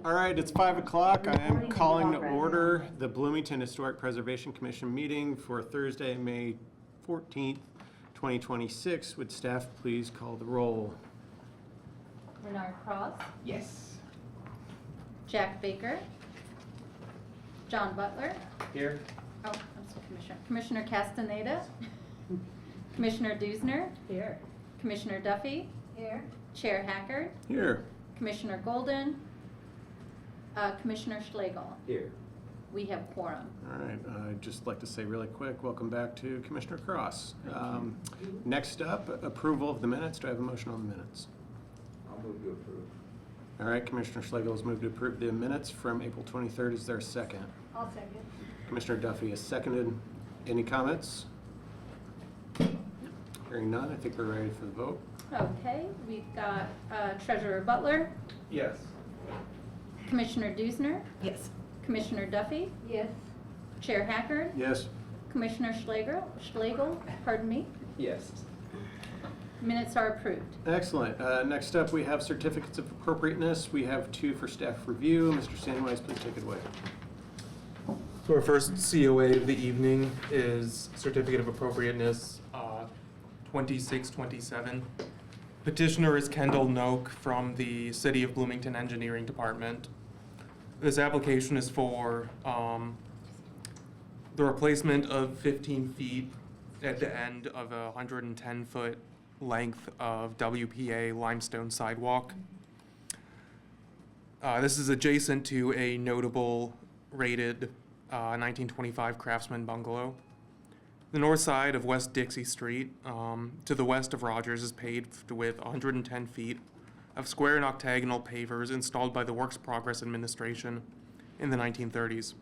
All right, it's 5 o'clock. I am calling to order the Bloomington Historic Preservation Commission meeting for Thursday, May 14th, 2026. Would staff please call the roll? Renard Cross, Yes. Jack Baker, John Butler. Here. Oh, I'm sorry, Commissioner Castaneda, Commissioner Dusner. Here. Commissioner Duffy. Here. Chair Hackard, Here. Commissioner Golden, Commissioner Schlegel. Here. We have quorum. All right, I'd just like to say really quick, welcome back to Commissioner Cross. Next up, approval of the minutes. Do I have a motion on the minutes? I'll move to approve. All right, Commissioner Schlegel has moved to approve the minutes from April 23rd. Is there a second? I'll second. Commissioner Duffy has seconded. Any comments? Hearing none, I think we're ready for the vote. Okay, we've got Treasurer Butler, Yes. Commissioner Dusner, Yes. Commissioner Duffy, Yes. Chair Hackard, Yes. Commissioner Schlegel, pardon me. Yes. Minutes are approved. Excellent. Next up, we have certificates of appropriateness. We have two for staff review. Mr. Sandwise, please take it away. So our first COA of the evening is Certificate of Appropriateness 2627. Petitioner is Kendall Noak from the City of Bloomington Engineering Department. This application is for the replacement of 15 feet at the end of a 110-foot length of WPA limestone sidewalk. This is adjacent to a notable rated 1925 Craftsman bungalow. The north side of West Dixie Street, to the west of Rogers, is paved with 110 feet of square and octagonal pavers installed by the Works Progress Administration in the 1930s.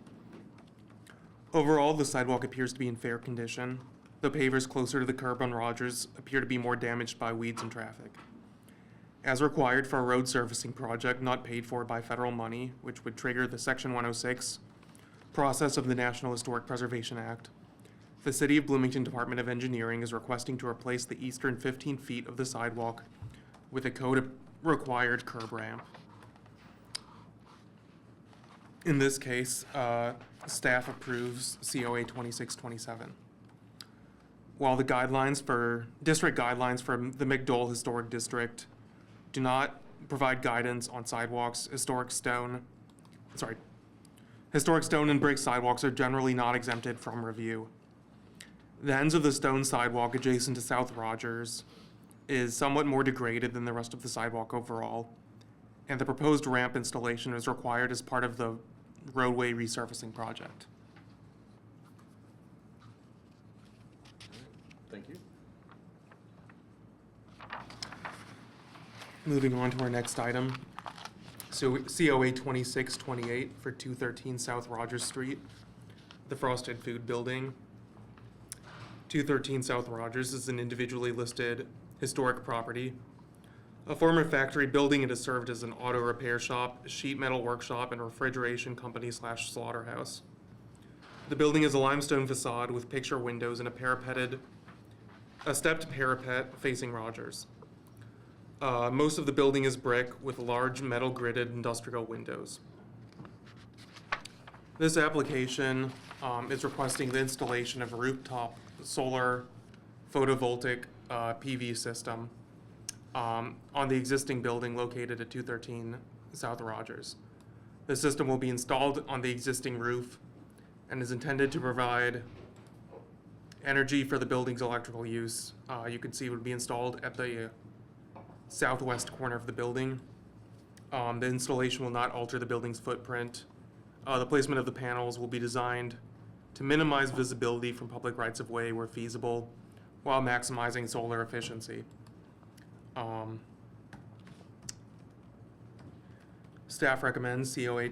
Overall, the sidewalk appears to be in fair condition. The pavers closer to the curb on Rogers appear to be more damaged by weeds and traffic. As required for a road surfacing project not paid for by federal money, which would trigger the Section 106 process of the National Historic Preservation Act, the City of Bloomington Department of Engineering is requesting to replace the eastern 15 feet of the sidewalk with a code-required curb ramp. In this case, staff approves COA 2627. While the district guidelines for the McDowell Historic District do not provide guidance on sidewalks, historic stone and brick sidewalks are generally not exempted from review. The ends of the stone sidewalk adjacent to South Rogers is somewhat more degraded than the rest of the sidewalk overall, and the proposed ramp installation is required as part of the roadway resurfacing project. Thank you. Moving on to our next item. So COA 2628 for 213 South Rogers Street, the Frosted Food Building. 213 South Rogers is an individually listed historic property. A former factory building, it has served as an auto repair shop, sheet metal workshop, and refrigeration company / slaughterhouse. The building is a limestone facade with picture windows and a stepped parapet facing Rogers. Most of the building is brick with large metal gridded industrial windows. This application is requesting the installation of a rooftop solar photovoltaic PV system on the existing building located at 213 South Rogers. The system will be installed on the existing roof and is intended to provide energy for the building's electrical use. You can see it would be installed at the southwest corner of the building. The installation will not alter the building's footprint. The placement of the panels will be designed to minimize visibility from public rights-of-way where feasible, while maximizing solar efficiency. Staff approves COA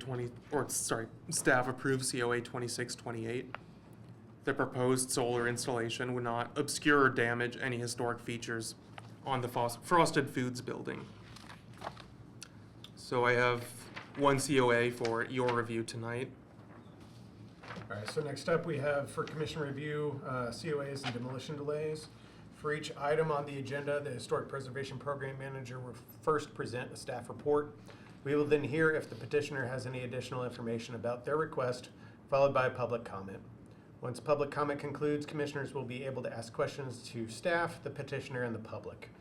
2628. The proposed solar installation would not obscure or damage any historic features on the Frosted Foods building. So I have one COA for your review tonight. All right, so next up we have for commission review, COAs and demolition delays. For each item on the agenda, the Historic Preservation Program Manager will first present a staff report. We will then hear if the petitioner has any additional information about their request, followed by public comment. Once public comment concludes, commissioners will be able to ask questions to staff, the petitioner, and the public.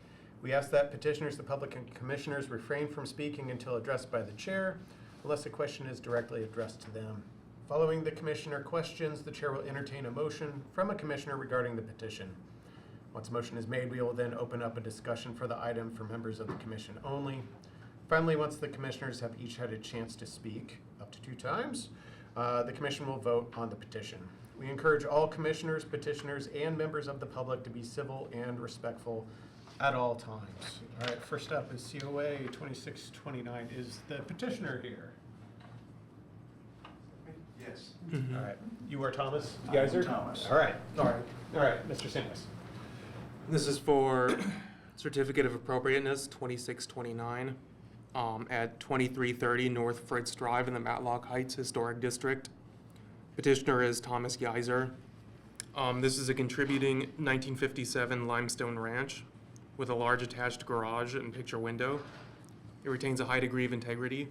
We ask that petitioners, the public, and commissioners refrain from speaking until addressed by the chair, unless a question is directly addressed to them. Following the commissioner questions, the chair will entertain a motion from a commissioner regarding the petition. Once a motion is made, we will then open up a discussion for the item for members of the commission only. Finally, once the commissioners have each had a chance to speak, up to 2 times, the commission will vote on the petition. We encourage all commissioners, petitioners, and members of the public to be civil and respectful at all times. All right, first up is COA 2629. Is the petitioner here? Yes. All right. You are Thomas I'm Geiser? Thomas. All right. Mr. Sanders. This is for Certificate of Appropriateness 2629 at 2330 North Fritz Drive in the Matlock Heights Historic District. Petitioner is Thomas Geiser. This is a contributing 1957 limestone ranch with a large attached garage and picture window. It retains a high degree of integrity.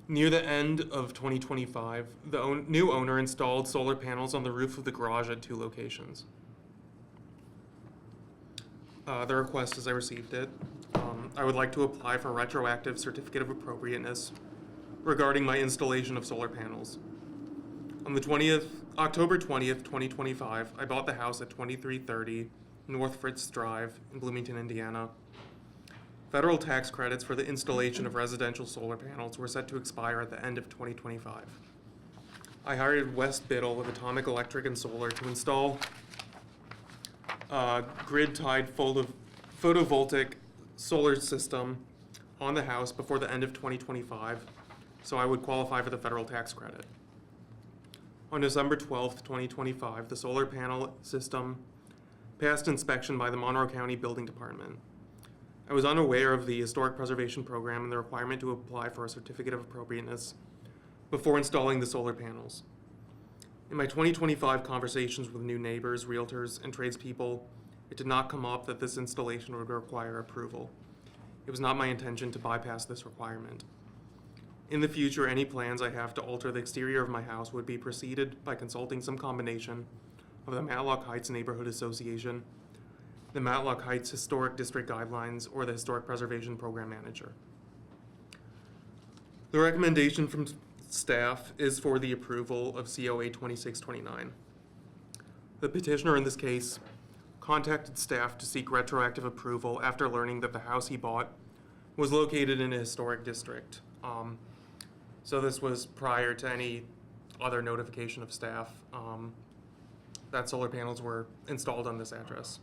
Near the end of 2025, the new owner installed solar panels on the roof of the garage at 2 locations. The request as I received it. I would like to apply for retroactive certificate of appropriateness regarding my installation of solar panels. On the October 20th, 2025, I bought the house at 2330 North Fritz Drive in Bloomington, Indiana. Federal tax credits for the installation of residential solar panels were set to expire at the end of 2025. I hired West Biddle with Atomic Electric and Solar to install a grid-tied photovoltaic solar system on the house before the end of 2025, so I would qualify for the federal tax credit. On December 12th, 2025, the solar panel system passed inspection by the Monroe County Building Department. I was unaware of the Historic Preservation Program and the requirement to apply for a certificate of appropriateness before installing the solar panels. In my 2025 conversations with new neighbors, realtors, and tradespeople, it did not come up that this installation would require approval. It was not my intention to bypass this requirement. In the future, any plans I have to alter the exterior of my house would be preceded by consulting some combination of the Matlock Heights Neighborhood Association, the Matlock Heights Historic District Guidelines, or the Historic Preservation Program Manager. The recommendation from staff is for the approval of COA 2629. The petitioner in this case contacted staff to seek retroactive approval after learning that the house he bought was located in a historic district. So this was prior to any other notification of staff that solar panels were installed on this address.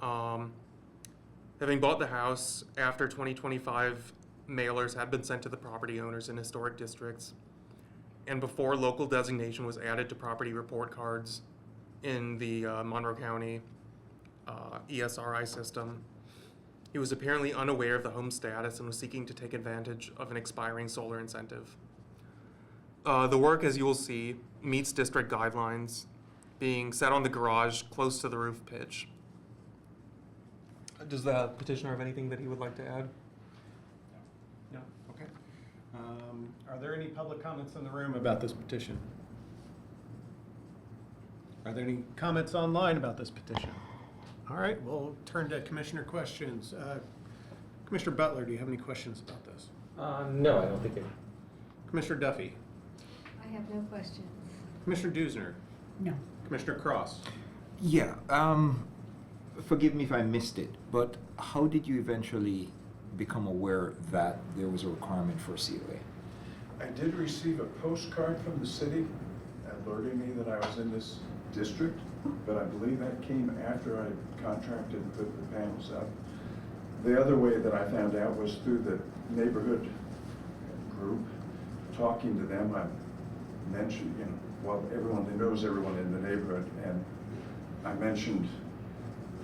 Having bought the house after 2025, mailers had been sent to the property owners in historic districts, and before local designation was added to property report cards in the Monroe County ESRI system. He was apparently unaware of the home status and was seeking to take advantage of an expiring solar incentive. The work, as you will see, meets district guidelines, being set on the garage close to the roof pitch. Does the petitioner have anything that he would like to add? No? Okay. Are there any public comments in the room about this petition? Are there any comments online about this petition? All right, we'll turn to commissioner questions. Commissioner Butler, do you have any questions about this? No, I don't think it. Commissioner Duffy? I have no questions. Commissioner Dusner? No. Commissioner Cross? Yeah, forgive me if I missed it, but how did you eventually become aware that there was a requirement for COA? I did receive a postcard from the city alerting me that I was in this district, but I believe that came after I contracted to put the panels up. The other way that I found out was through the neighborhood group, talking to them. I mentioned, well, everyone knows everyone in the neighborhood, and I mentioned,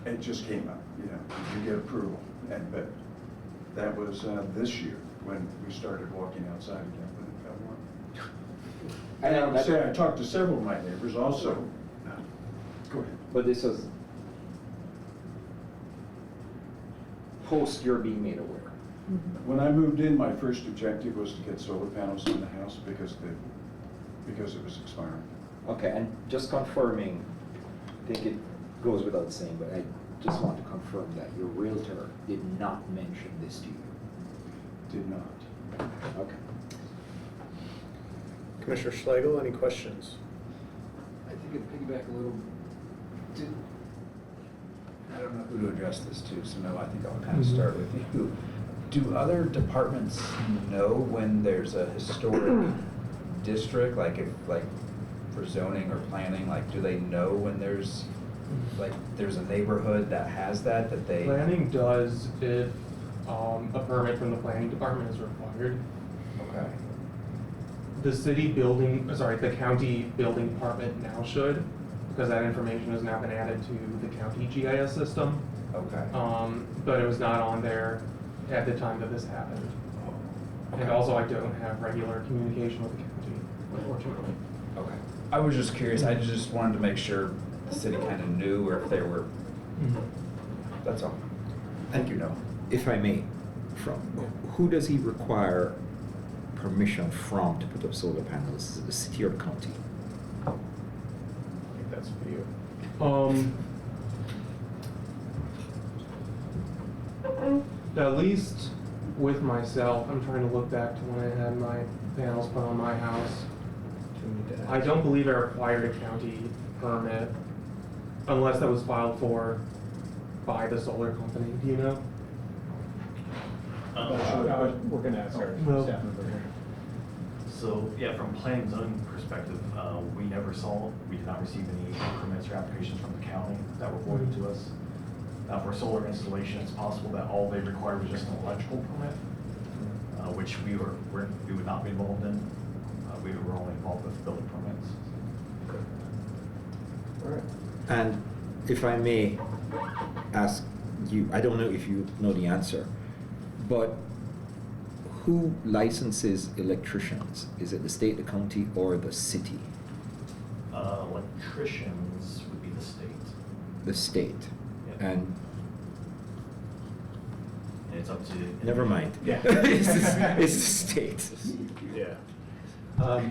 it just came up, did you get approval? But that was this year when we started walking outside again, when it felt warm. And I would say I talked to several of my neighbors also. Go ahead. But this was post your being made aware. When I moved in, my first objective was to get solar panels on the house because it was expiring. Okay, and just confirming, I think it goes without saying, but I just want to confirm that your realtor did not mention this to you. Did not. Okay. Commissioner Schlegel, any questions? I think it'd piggyback a little. I don't know who to address this to, so no, I think I'll kind of start with you. Do other departments know when there's a historic district, like if, like for zoning or planning, like do they know when there's a neighborhood that has that they? Planning does if a permit from the planning department is required. Okay. The county building department now should, because that information has now been added to the county GIS system. Okay. But it was not on there at the time that this happened. And Okay. also I don't have regular communication with the county, unfortunately. Okay. I was just curious. I just wanted to make sure the city kind of knew, or if they were. That's all. Thank you, Noah. If I may, who does he require permission from to put up solar panels? Is it the city or the county? I think that's for you. At least with myself, I'm trying to look back to when I had my panels put on my house. I don't believe I required a county permit unless that was filed for by the solar company. Do you know? We're gonna ask our Well- staff member here. So, yeah, from planning and zoning perspective, we did not receive any permits or applications from the county that were forwarded to us. Now, for solar installation, it's possible that all they required was just an electrical permit, which we would not be involved in. We were only involved with building permits. All right. And if I may ask you, I don't know if you know the answer, but who licenses electricians? Is it the state, the county, or the city? Electricians would be the state. The state. Yeah. And It's up to. never mind. Yeah. It's the state. Yeah.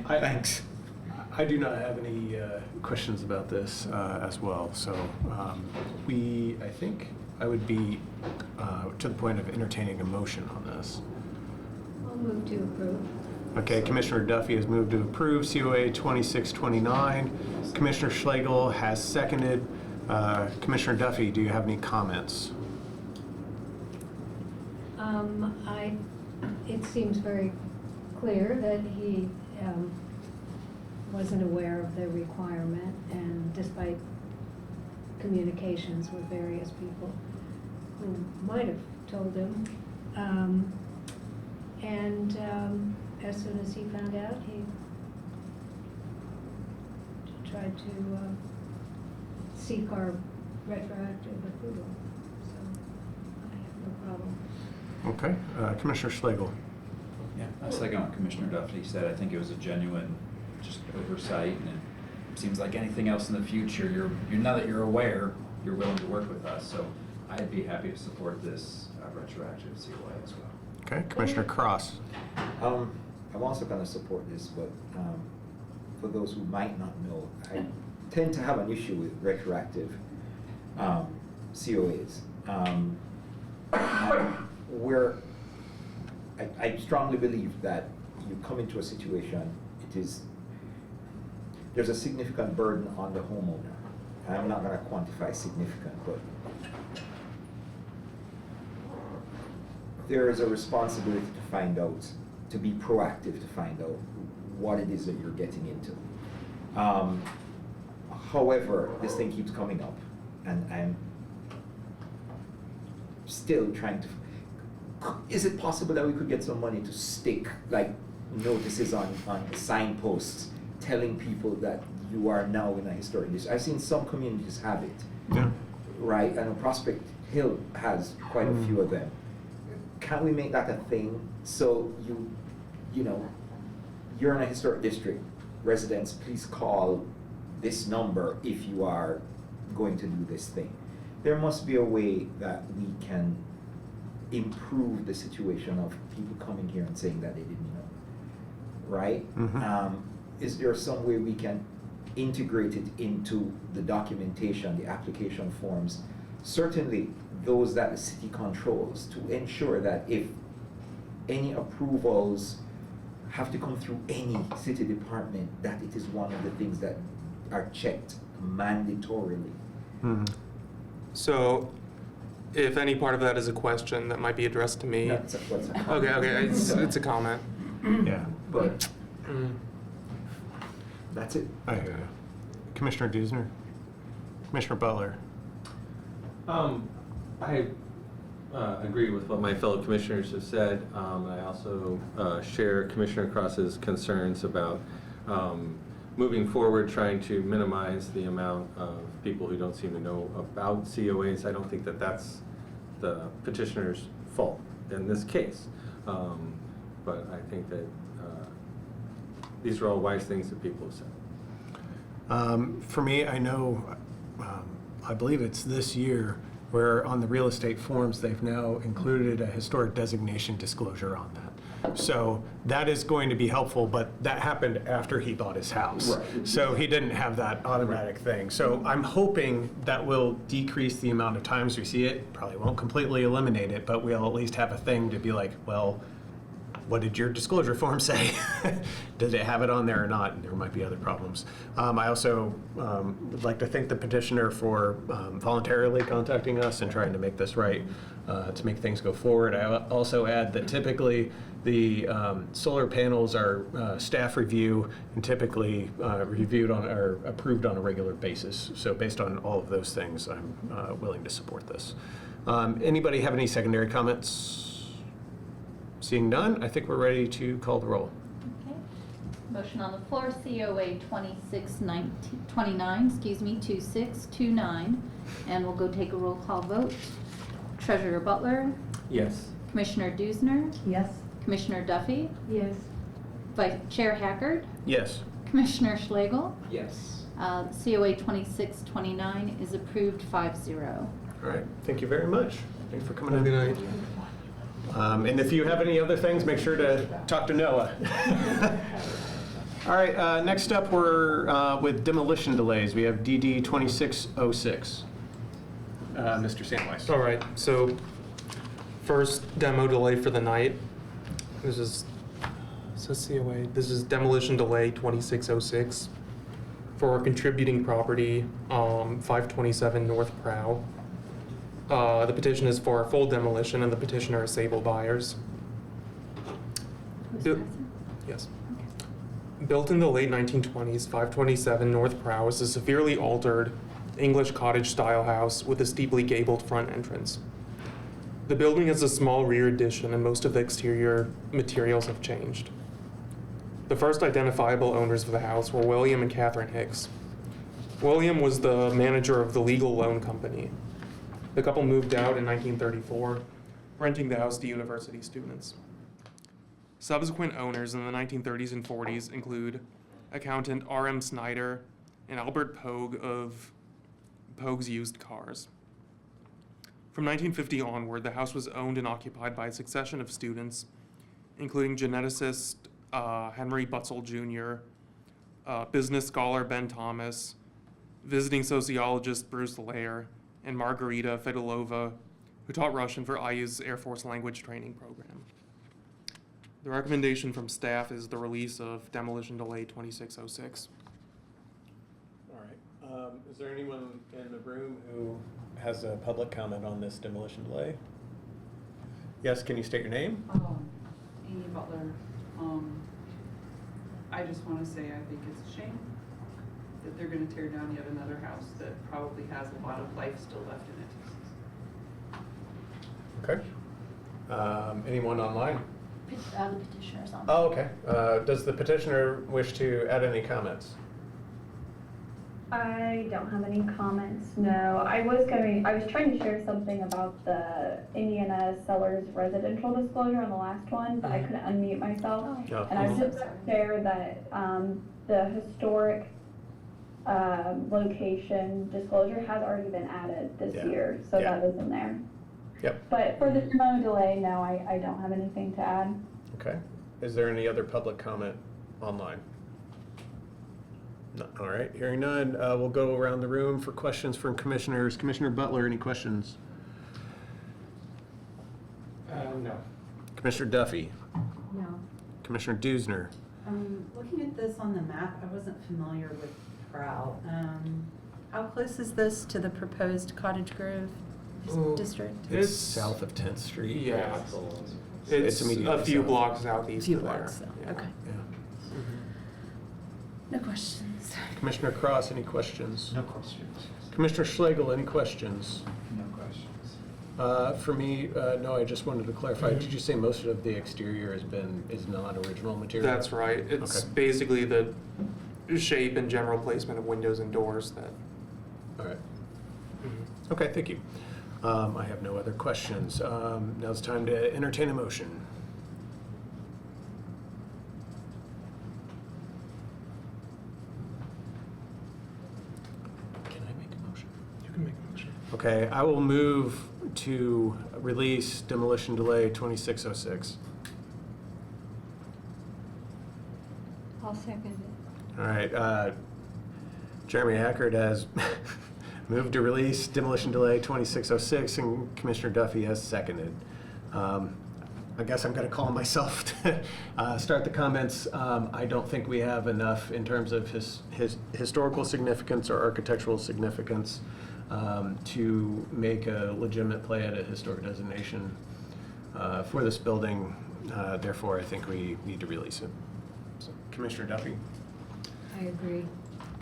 Thanks. I do not have any questions about this as well. So I think I would be to the point of entertaining a motion on this. I'll move to approve. Okay, Commissioner Duffy has moved to approve COA 2629. Commissioner Schlegel has seconded. Commissioner Duffy, do you have any comments? It seems very clear that he wasn't aware of the requirement, and despite communications with various people who might have told him. As soon as he found out, he tried to seek our retroactive approval. So I have no problem. Okay, Commissioner Schlegel. Yeah, I second what Commissioner Duffy said. I think it was a genuine just oversight, and it seems like anything else in the future, you're now that you're aware, you're willing to work with us. So I'd be happy to support this retroactive COA as well. Okay, Commissioner Cross. I'm also going to support this, but for those who might not know, I tend to have an issue with retroactive COAs. Where I strongly believe that you come into a situation, there's a significant burden on the homeowner. And I'm not going to quantify significant, but there is a responsibility to find out, to be proactive, to find out what it is that you're getting into. However, this thing keeps coming up, and I'm still trying to. Is it possible that we could get some money to stick like notices on signposts telling people that you are now in a historic district? I've seen some communities have it. Yeah. Right, I know Prospect Hill has quite a few of them. Can we make that a thing? So you're in a historic district, residents, please call this number if you are going to do this thing. There must be a way that we can improve the situation of people coming here and saying that they didn't know, right? Mhm. Is there some way we can integrate it into the documentation, the application forms? Certainly those that the city controls, to ensure that if any approvals have to come through any city department, that it is one of the things that are checked mandatorily. Mhm. So, if any part of that is a question that might be addressed to me. That's what's a Okay, it's a comment. Yeah. But Mm. that's it. Commissioner Dusner? Commissioner Butler? I agree with what my fellow commissioners have said. I also share Commissioner Cross's concerns about moving forward, trying to minimize the amount of people who don't seem to know about COAs. I don't think that that's the petitioner's fault in this case. But I think that these are all wise things that people have said. For me, I know, I believe it's this year, where on the real estate forms, they've now included a historic designation disclosure on that. So that is going to be helpful, but that happened after he bought his house. Right. So he didn't have that automatic thing. So I'm hoping that will decrease the amount of times we see it. Probably won't completely eliminate it, but we'll at least have a thing to be like, well, what did your disclosure form say? Did it have it on there or not? And there might be other problems. I also would like to thank the petitioner for voluntarily contacting us and trying to make this right, to make things go forward. I also add that typically the solar panels are staff review and typically reviewed on or approved on a regular basis. So based on all of those things, I'm willing to support this. Anybody have any secondary comments? Seeing none, I think we're ready to call the roll. Okay. Motion on the floor, COA 2629, and we'll go take a roll call vote. Treasurer Butler, Yes. Commissioner Dusner, Yes. Commissioner Duffy, Yes. Vice Chair Haggard, Yes. Commissioner Schlegel. Yes. COA 2629 is approved 5-0. All right, thank you very much. Thanks for coming in. Good night. And if you have any other things, make sure to talk to Noah. All right, next up, we're with demolition delays. We have DD 2606. Mr. Sandweiss. All right, so first demo delay for the night. This is COA. This is demolition delay 2606 for a contributing property, 527 North Prow. The petition is for a full demolition, and the petitioner is Sable Buyers. Yes. Built in the late 1920s, 527 North Prow is a severely altered English cottage-style house with a steeply gabled front entrance. The building has a small rear addition, and most of the exterior materials have changed. The first identifiable owners of the house were William and Catherine Hicks. William was the manager of the legal loan company. The couple moved out in 1934, renting the house to university students. Subsequent owners in the 1930s and 40s include accountant R.M. Snyder and Albert Pogue of Pogue's Used Cars. From 1950 onward, the house was owned and occupied by a succession of students, including geneticist Henry Butzel Jr., business scholar Ben Thomas, visiting sociologist Bruce Lair, and Margarita Fedulova, who taught Russian for IU's Air Force language training program. The recommendation from staff is the release of demolition delay 2606. All right. Is there anyone in the room who has a public comment on this demolition delay? Yes, can you state your name? Amy Butler. I just want to say I think it's a shame that they're going to tear down yet another house that probably has a lot of life still left in it. Okay. Anyone online? The petitioner's on. Oh, okay. Does the petitioner wish to add any comments? I don't have any comments, no. I was trying to share something about the Indiana Sellers residential disclosure on the last one, but I couldn't unmute myself. Oh. And I was just going to share that the historic location disclosure has already been added this Yeah. year, so Yeah. that is in there. Yep. But for the demo delay, no, I don't have anything to add. Okay. Is there any other public comment online? No. All right, hearing none, we'll go around the room for questions from commissioners. Commissioner Butler, any questions? No. Commissioner Duffy? No. Commissioner Dusner? Looking at this on the map, I wasn't familiar with Prowl. How close is this to the proposed Cottage Grove district? It's south of 10th Street. Yeah. It's It's a immediately few south. blocks southeast Few of there. blocks, so, Yeah. okay. Yeah. No questions. Commissioner Cross, any questions? No questions. Commissioner Schlegel, any questions? No questions. For me, no, I just wanted to clarify, did you say most of the exterior is non-original material? That's right. It's Okay. basically the shape and general placement of windows and doors that. All right. Okay, thank you. I have no other questions. Now it's time to entertain a motion. Can I make a motion? You can make a motion. Okay, I will move to release demolition delay 2606. I'll second it. All right, Jeremy Hackert has moved to release demolition delay 2606, and Commissioner Duffy has seconded. I guess I'm going to call myself to start the comments. I don't think we have enough in terms of his historical significance or architectural significance to make a legitimate play at a historic designation for this building. Therefore, I think we need to release it. So, Commissioner Duffy? I agree.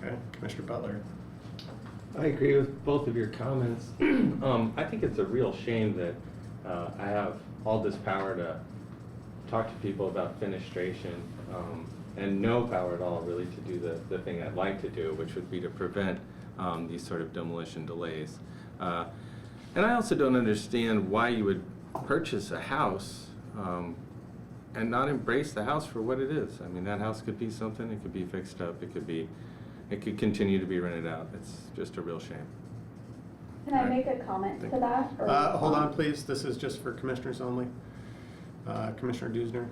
Okay. Commissioner Butler? I agree with both of your comments. I think it's a real shame that I have all this power to talk to people about fenestration and no power at all really to do the thing I'd like to do, which would be to prevent these sort of demolition delays. And I also don't understand why you would purchase a house and not embrace the house for what it is. I mean, that house could be something, it could be fixed up, it could continue to be rented out. It's just a real shame. Can I make a comment to that? or Hold on, respond? please. This is just for commissioners only. Commissioner Dusner?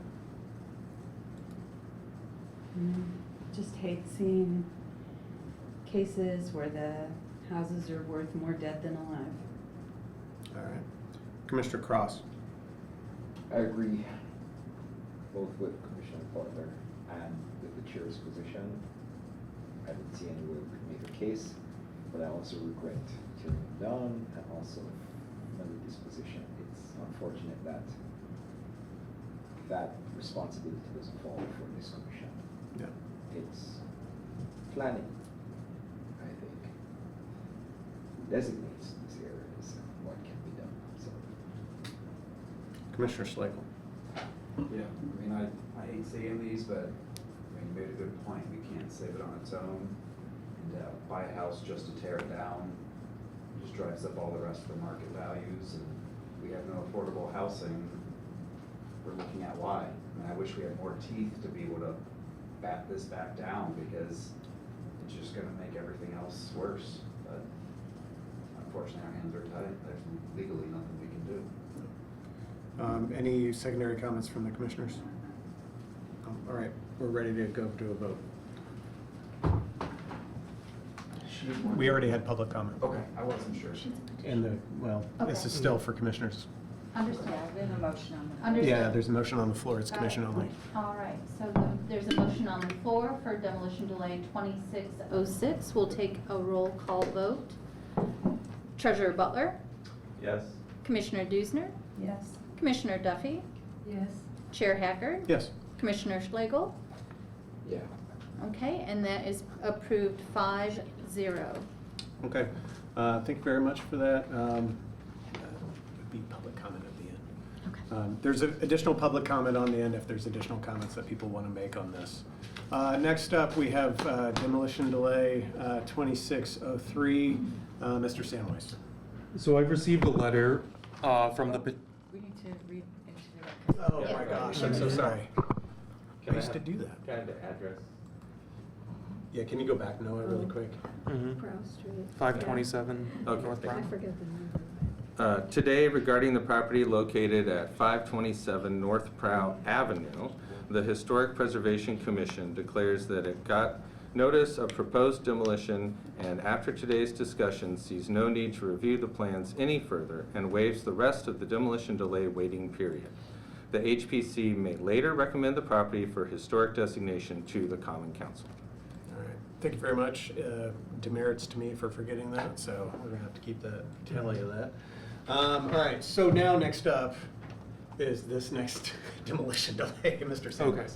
Just hate seeing cases where the houses are worth more dead than alive. All right. Commissioner Cross? I agree both with Commissioner Butler and with the chair's position. I didn't see any way we could make a case, but I also regret tearing it down and also another disposition. It's unfortunate that that responsibility doesn't fall for this commission. Yeah. It's planning, I think, designates these areas and what can be done, so. Commissioner Schlegel? Yeah, I mean, I hate saying these, but I mean, you made a good point. We can't save it on its own. And buy a house just to tear it down just drives up all the rest of the market values. And we have no affordable housing. We're looking at why. I mean, I wish we had more teeth to be able to bat this back down because it's just going to make everything else worse. But unfortunately, our hands are tied. There's legally nothing we can do. Any secondary comments from the commissioners? All right, we're ready to go to a vote. We already had public comment. Okay, I wasn't sure. This is still for commissioners. Understand. There's a motion on the. Understood. Yeah, there's a motion on the floor. It's commission only. All right, so there's a motion on the floor for demolition delay 2606. We'll take a roll call vote. Treasurer Butler? Yes? Commissioner Dusner? Yes. Commissioner Duffy? Yes. Chair Hackard? Yes. Commissioner Schlegel? Yeah. Okay, and that is approved 5-0. Okay. Thank you very much for that. Would be public comment at the end. Okay. There's additional public comment on the end if there's additional comments that people want to make on this. Next up, we have demolition delay 2603. Mr. Samwise. So I've received a letter from the. We need to read into it. Oh my gosh, I'm so sorry. I used to do that. Can I have the address? Yeah, can you go back, Noah, really quick? Prowl Street. 527 Okay, North thank I Brown. forget the number. Today, regarding the property located at 527 North Prow Avenue, the Historic Preservation Commission declares that it got notice of proposed demolition and after today's discussion sees no need to review the plans any further and waives the rest of the demolition delay waiting period. The HPC may later recommend the property for historic designation to the Common Council. All right, thank you very much. Demerits to me for forgetting that, so we're gonna have to keep that tally of that. All right, so now next up is this next demolition delay, Mr. Sanders. Okay.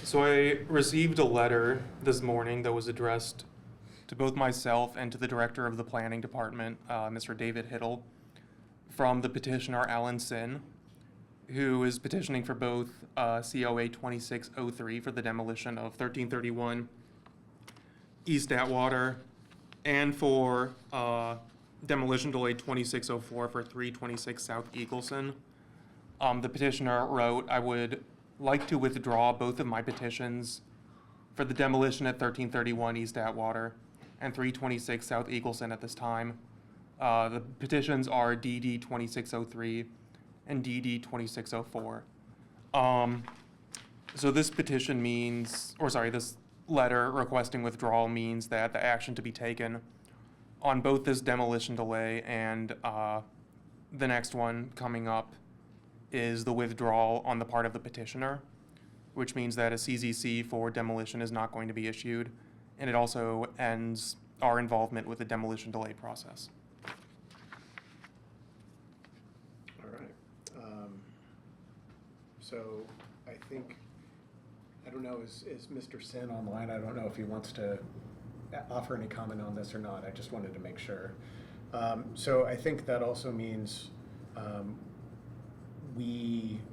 So I received a letter this morning that was addressed to both myself and to the director of the planning department, Mr. David Hiddle, from the petitioner Alan Sin, who is petitioning for both COA 2603 for the demolition of 1331 East Atwater and for demolition delay 2604 for 326 South Eagleson. The petitioner wrote, I would like to withdraw both of my petitions for the demolition at 1331 East Atwater and 326 South Eagleson at this time. The petitions are DD 2603 and DD 2604. So this petition means, this letter requesting withdrawal means that the action to be taken on both this demolition delay and the next one coming up is the withdrawal on the part of the petitioner, which means that a CZC for demolition is not going to be issued, and it also ends our involvement with the demolition delay process. All right. So I think, I don't know, is Mr. Sin online? I don't know if he wants to offer any comment on this or not. I just wanted to make sure. So I think that also means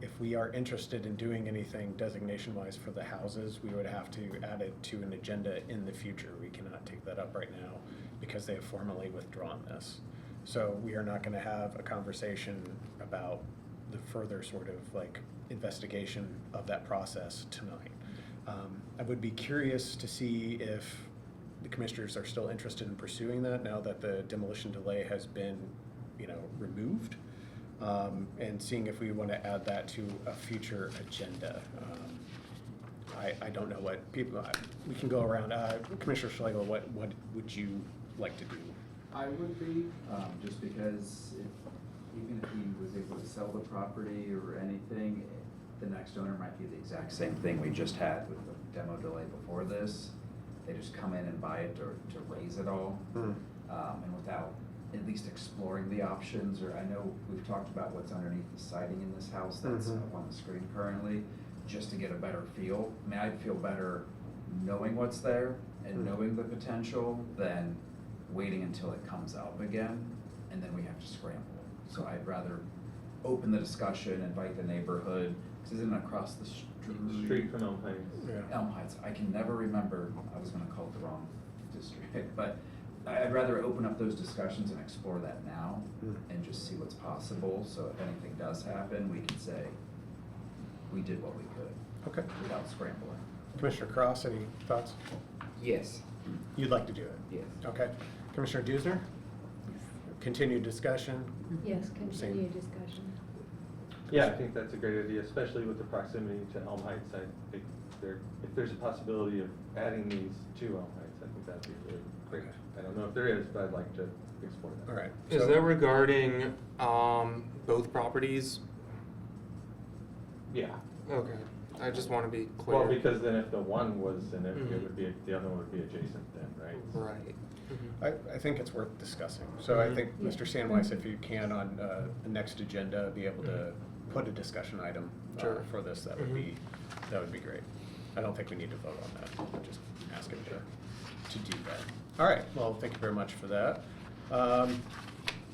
if we are interested in doing anything designation-wise for the houses, we would have to add it to an agenda in the future. We cannot take that up right now because they have formally withdrawn this. So we are not going to have a conversation about the further sort of like investigation of that process tonight. I would be curious to see if the commissioners are still interested in pursuing that now that the demolition delay has been, removed. And seeing if we want to add that to a future agenda. I don't know what people, we can go around. Commissioner Schlegel, what would you like to do? I would be, just because even if he was able to sell the property or anything, the next owner might be the exact same thing we just had with the demo delay before this. They just come in and buy it to raise it all, and without at least exploring the options, or I know we've talked about what's underneath the siding in this house that's up on the screen currently, just to get a better feel. I mean, I'd feel better knowing what's there and knowing the potential than waiting until it comes up again, and then we have to scramble. So I'd rather open the discussion, invite the neighborhood, because isn't it across the Street from Elm Heights. Yeah. Elm Heights. I can never remember, I was gonna call it the wrong district, but I'd rather open up those discussions and explore that now and just see what's possible. So if anything does happen, we can say, we did what we could. Okay. Without scrambling. Commissioner Cross, any thoughts? Yes. You'd like to do it? Yes. Okay. Commissioner Dusner? Continued discussion? Yes, continue discussion. Yeah, I think that's a great idea, especially with the proximity to Elm Heights. I think if there's a possibility of adding these to Elm Heights, I think that'd be really great. Okay. I don't know if there is, but I'd like to explore that. All right. Is that regarding both properties? Yeah. Okay, I just want to be clear. Well, because then if the one was in it, it would be, the other one would be adjacent then, right? Right. I think it's worth discussing. So I think, Mr. Sandweiss, if you can on the next agenda, be able to put a discussion item Sure. for this, that would be great. I don't think we need to vote on that. We'll just ask him to do that. All right, well, thank you very much for that. Do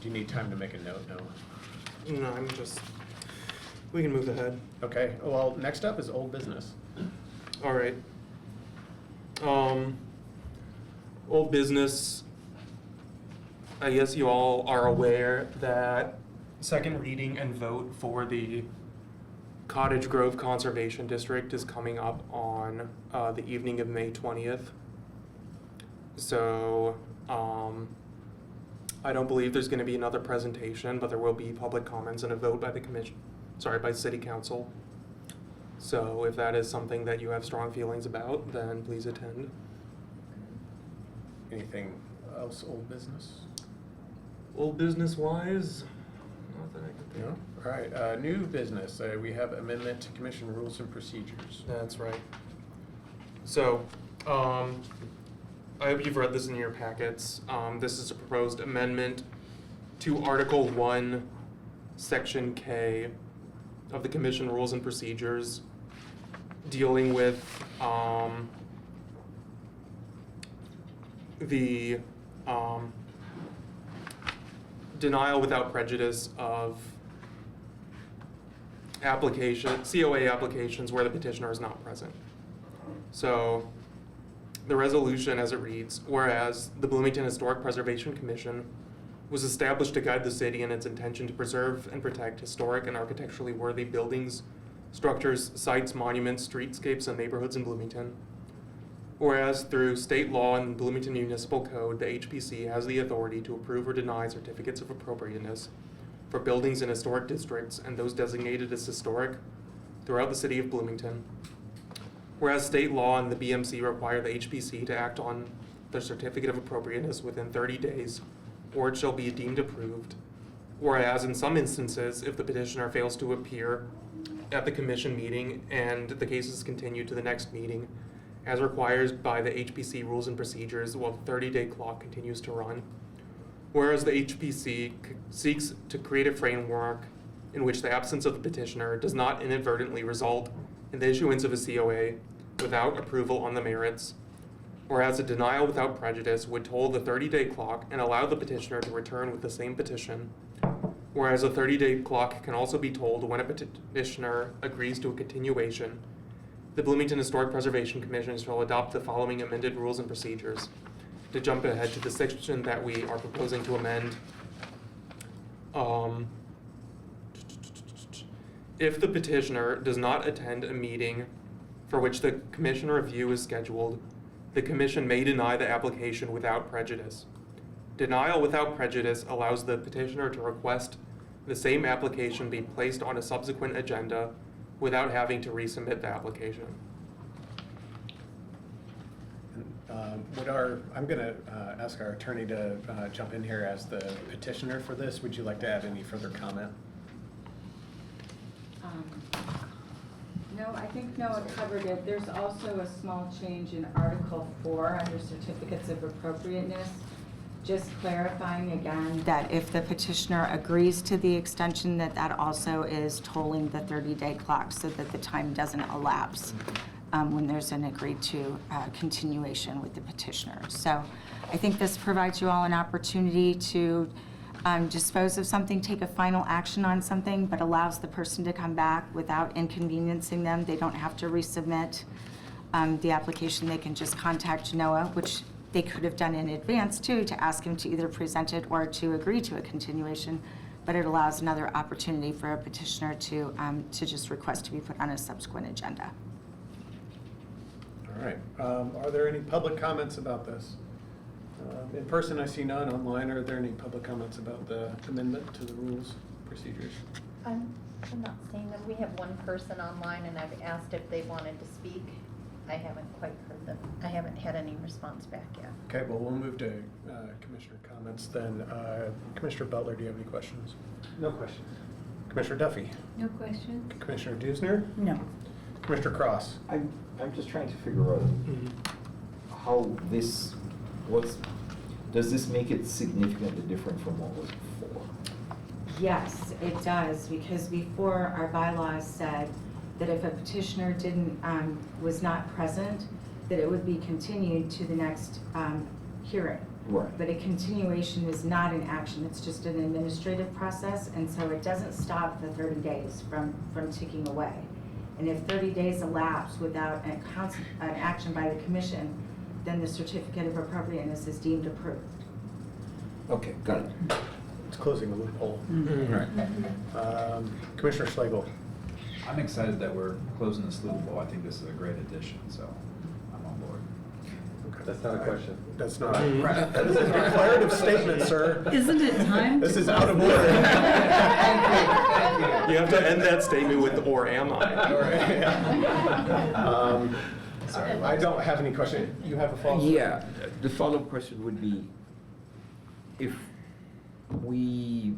you need time to make a note now? No, we can move ahead. Okay, well, next up is old business. All right. Old business. I guess you all are aware that second reading and vote for the Cottage Grove Conservation District is coming up on the evening of May 20th. So I don't believe there's gonna be another presentation, but there will be public comments and a vote by the by city council. So if that is something that you have strong feelings about, then please attend. Anything else, old business? Old business wise, not that I can think No? of. All right, new business, we have amendment to commission rules and procedures. That's right. So, I hope you've read this in your packets. This is a proposed amendment to Article 1, Section K of the Commission Rules and Procedures, dealing with the denial without prejudice of COA applications where the petitioner is not present. So, the resolution as it reads, whereas the Bloomington Historic Preservation Commission was established to guide the city in its intention to preserve and protect historic and architecturally worthy buildings, structures, sites, monuments, streetscapes, and neighborhoods in Bloomington. Whereas through state law and the Bloomington Municipal Code, the HPC has the authority to approve or deny certificates of appropriateness for buildings in historic districts and those designated as historic throughout the city of Bloomington. Whereas state law and the BMC require the HPC to act on the certificate of appropriateness within 30 days, or it shall be deemed approved. Whereas in some instances, if the petitioner fails to appear at the commission meeting and the case is continued to the next meeting, as required by the HPC rules and procedures, while the 30-day clock continues to run. Whereas the HPC seeks to create a framework in which the absence of the petitioner does not inadvertently result in the issuance of a COA without approval on the merits, whereas a denial without prejudice would toll the 30-day clock and allow the petitioner to return with the same petition, whereas a 30-day clock can also be tolled when a petitioner agrees to a continuation, the Bloomington Historic Preservation Commission shall adopt the following amended rules and procedures. To jump ahead to the section that we are proposing to amend, if the petitioner does not attend a meeting for which the commission review is scheduled, the commission may deny the application without prejudice. Denial without prejudice allows the petitioner to request the same application be placed on a subsequent agenda without having to resubmit the application. I'm going to ask our attorney to jump in here as the petitioner for this. Would you like to add any further comment? No, I think Noah covered it. There's also a small change in Article 4 under certificates of appropriateness, just clarifying again that if the petitioner agrees to the extension, that also is tolling the 30-day clock so that the time doesn't elapse when there's an agreed to continuation with the petitioner. So I think this provides you all an opportunity to dispose of something, take a final action on something, but allows the person to come back without inconveniencing them. They don't have to resubmit the application. They can just contact Noah, which they could have done in advance too, to ask him to either present it or to agree to a continuation. But it allows another opportunity for a petitioner to just request to be put on a subsequent agenda. All right. Are there any public comments about this? In person, I see none. Online, are there any public comments about the amendment to the rules, procedures? I'm not seeing them. We have one person online, and I've asked if they wanted to speak. I haven't quite heard them. I haven't had any response back yet. Okay, well, we'll move to commissioner comments then. Commissioner Butler, do you have any questions? No questions. Commissioner Duffy? No question? Commissioner Dusner? No. Commissioner Cross? I'm just trying to figure out how does this make it significantly different from what was before? Yes, it does, because before our bylaws said that if a petitioner was not present, that it would be continued to the next hearing. Right. But a continuation is not an action, it's just an administrative process, and so it doesn't stop the 30 days from ticking away. And if 30 days elapse without an action by the commission, then the certificate of appropriateness is deemed approved. Okay, got it. It's closing the loophole. Mm-hmm. Right. Commissioner Schlegel? I'm excited that we're closing this loophole. I think this is a great addition, so I'm on board. Okay. That's not a question. That's not, this is a declarative statement, sir. Isn't it time? This to is close out of the order. You have to end that statement with "or am I?" Sorry, I don't have any question. You have a follow-up? Yeah, the follow-up question would be, if we,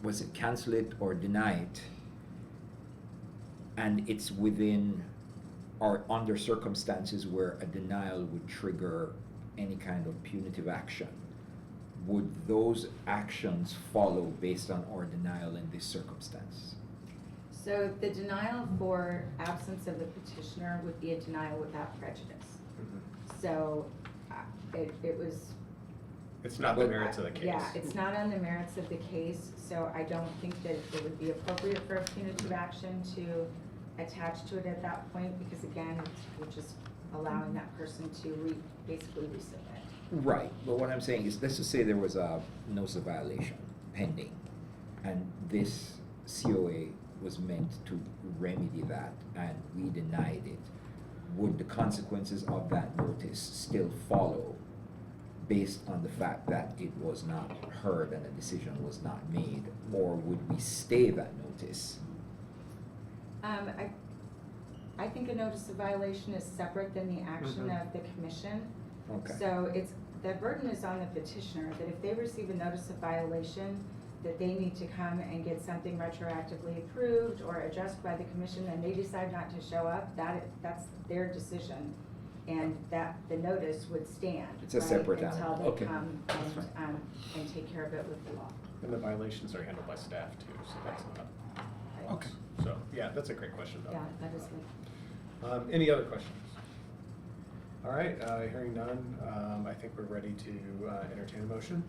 was it cancel it or deny it, and it's within or under circumstances where a denial would trigger any kind of punitive action, would those actions follow based on our denial in this circumstance? So the denial for absence of the petitioner would be a denial without prejudice. So it was. It's not the merits of the case. Yeah, it's not on the merits of the case, so I don't think that it would be appropriate for a punitive action to attach to it at that point, because again, we're just allowing that person to basically resubmit. Right, but what I'm saying is, let's just say there was a notice of violation pending, and this COA was meant to remedy that, and we denied it. Would the consequences of that notice still follow based on the fact that it was not heard and a decision was not made, or would we stay that notice? I think a notice of violation is separate than the action of the commission. Okay. So the burden is on the petitioner, that if they receive a notice of violation, that they need to come and get something retroactively approved or adjusted by the commission, and they decide not to show up, that's their decision. And that the notice would stand. It's a separate until animal. they Okay. come and take care of it with the law. And the violations are handled by staff too, so that's not. Okay. So, yeah, that's a great question though. Yeah, that is good. Any other questions? All right, hearing none, I think we're ready to entertain a motion.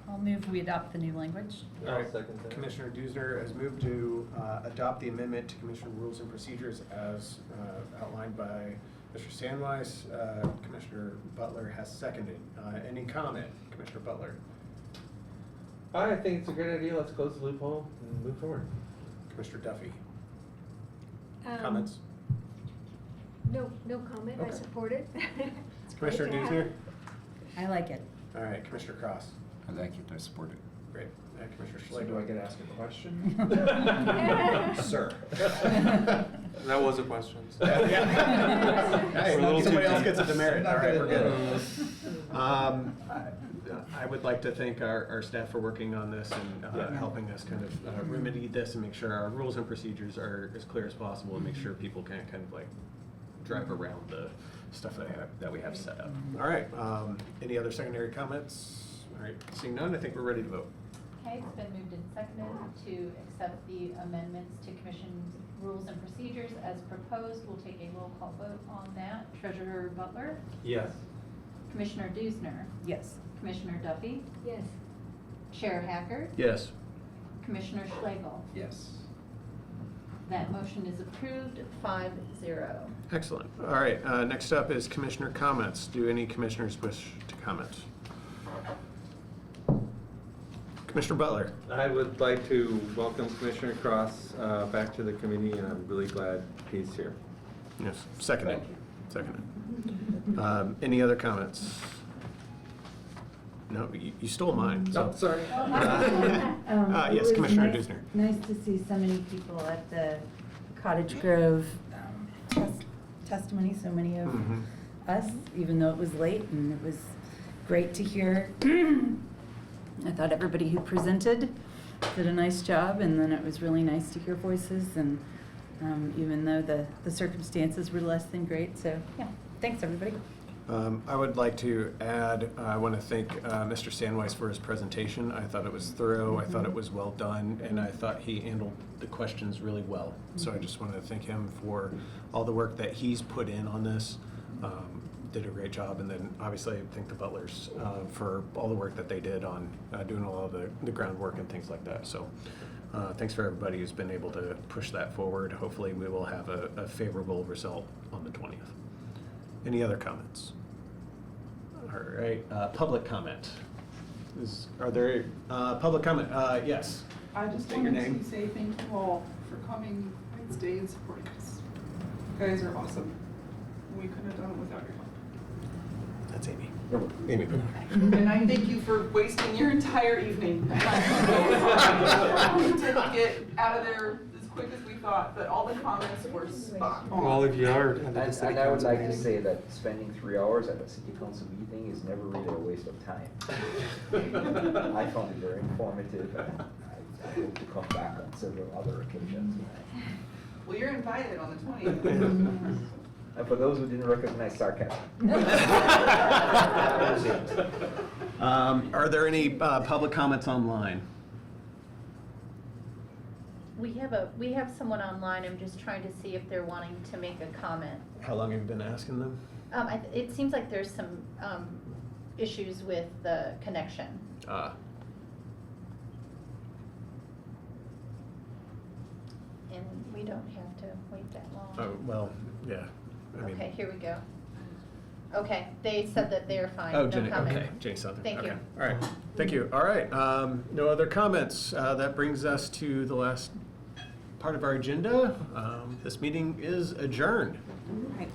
I'll move we adopt the new language. All right, second that. Commissioner Dusner has moved to adopt the amendment to Commission Rules and Procedures as outlined by Mr. Sandweiss. Commissioner Butler has seconded. Any comment, Commissioner Butler? I think it's a great idea. Let's close the loophole and move forward. Commissioner Duffy? Comments? No comment, I Okay. support it. It's great Commissioner to have Dusner? it. I like it. All right, Commissioner Cross? I like it, I support it. Great. Commissioner So do I get to ask a question? Schlegel? Sir. That was a question. so. Hey, We're a little somebody too else deep. gets a demerit. All right, we're good. Mm. I would like to thank our staff for working on this and helping us kind of remedy this and make sure our rules and procedures are as clear as possible and make sure people can kind of like drive around the stuff that we have set up. All right, any other secondary comments? All right, seeing none, I think we're ready to vote. Okay, it's been moved and seconded to accept the amendments to Commission's rules and procedures as proposed. We'll take a roll call vote on that. Treasurer Butler? Yes. Commissioner Dusner? Yes. Commissioner Duffy? Yes. Chair Hacker? Yes. Commissioner Schlegel? Yes. That motion is approved 5-0. Excellent. All right, next up is commissioner comments. Do any commissioners wish to comment? Commissioner Butler? I would like to welcome Commissioner Cross back to the committee, and I'm really glad he's here. Yes, seconded. Seconded. Any other comments? No, you stole mine. So. Oh, sorry. Yes, Commissioner Dusner. Nice to see so many people at the Cottage Grove testimony, so many of us, even though it was late, and it was great to hear. I thought everybody who presented did a nice job, and then it was really nice to hear voices, and even though the circumstances were less than great, so yeah, thanks everybody. I would like to add, I want to thank Mr. Sandweiss for his presentation. I thought it was thorough, I thought it was well done, and I thought he handled the questions really well. So I just want to thank him for all the work that he's put in on this. Did a great job, and then obviously I thank the Butlers for all the work that they did on doing all of the groundwork and things like that. So thanks for everybody who's been able to push that forward. Hopefully we will have a favorable result on the 20th. Any other comments? All right, public comment. Are there public comment? Yes. I just State your wanted name. to say thank you all for coming Wednesday and supporting us. You guys are awesome. we couldn't have done it without your help. That's Amy. Amy. And I thank you for wasting your entire evening. We didn't get out of there as quick as we thought, but all the comments were spot on. Well, if you are. And I would like to say that spending 3 hours at a city council meeting is never really a waste of time. I found it very informative, and I hope to come back on several other occasions. Well, you're invited on the 20th. And for those who didn't recognize sarcasm. Are there any public comments online? We have someone online. I'm just trying to see if they're wanting to make a comment. How long have you been asking them? It seems like there's some issues with the connection. And we don't have to wait that long. Oh, well, yeah. I mean- Okay, here we go. Okay, they said that they're fine. Oh, No Jenny, comment. okay, Jenny Southern. Thank you. Okay. All right, thank you. All right, no other comments. That brings us to the last part of our agenda. This meeting is adjourned. Right.